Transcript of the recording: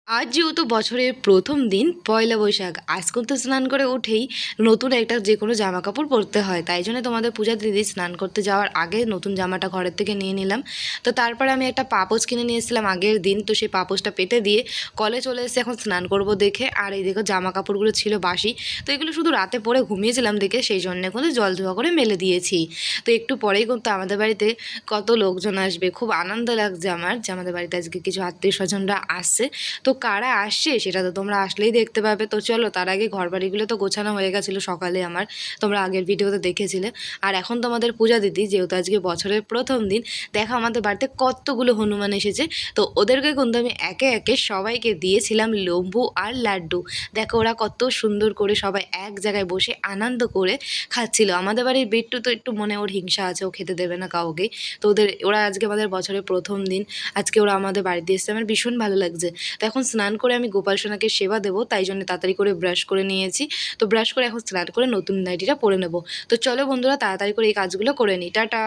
আজ যেহেতু বছরের প্রথম দিন পয়লা বৈশাখ, আজ কিন্তু স্নান করে উঠেই নতুন একটা যে কোনো জামা কাপড় পরতে হয়। তাই জন্য তোমাদের পূজা দিদি স্নান করতে যাওয়ার আগে নতুন জামাটা ঘরের থেকে নিয়ে নিলাম। তো তারপরে আমি একটা পাপোশ কিনে নিয়ে এসেছিলাম আগের দিন, তো সেই পাপোশটা পেতে দিয়ে কলে চলে এসে এখন স্নান করব দেখে। আর এই দেখো জামা কাপড়গুলো ছিল বাসি, তো এগুলো শুধু রাতে পরে ঘুমিয়েছিলাম দেখে সেই জন্য কিন্তু জল ধোয়া করে মেলে দিয়েছি। তো একটু পরেই কিন্তু আমাদের বাড়িতে কত লোকজন আসবে, খুব আনন্দ লাগছে আমার যে আমাদের বাড়িতে আজকে কিছু আত্মীয় স্বজনরা আসছে। তো কারা আসছে সেটা তো তোমরা আসলেই দেখতে পাবে। তো চলো, তার আগে ঘর বাড়িগুলো তো গোছানো হয়ে গেছিলো সকালে আমার, তোমরা আগের ভিডিওতে দেখেছিলে। আর এখন তোমাদের পূজা দিদি যেহেতু আজকে বছরের প্রথম দিন, দেখো আমাদের বাড়িতে কতগুলো হনুমান এসেছে। তো ওদেরকে কিন্তু আমি একে একে সবাইকে দিয়েছিলাম লম্বু আর লাড্ডু। দেখো ওরা কত সুন্দর করে সবাই এক জায়গায় বসে আনন্দ করে খাচ্ছিল। আমাদের বাড়ির বিট্টু তো একটু মনে ওর হিংসা আছে, ও খেতে দেবে না কাউকে। তো ওরা আজকে আমাদের বছরের প্রথম দিন, আজকে ওরা আমাদের বাড়িতে এসেছে, আমার ভীষণ ভালো লাগছে। তো এখন স্নান করে আমি গোপাল সোনাকে সেবা দেবো, তাই জন্য তাড়াতাড়ি করে ব্রাশ করে নিয়েছি। তো ব্রাশ করে এখন স্নান করে নতুন নাইটিটা পরে নেবো। তো চলো বন্ধুরা, তাড়াতাড়ি করে এই কাজগুলো করে নিই। টাটা।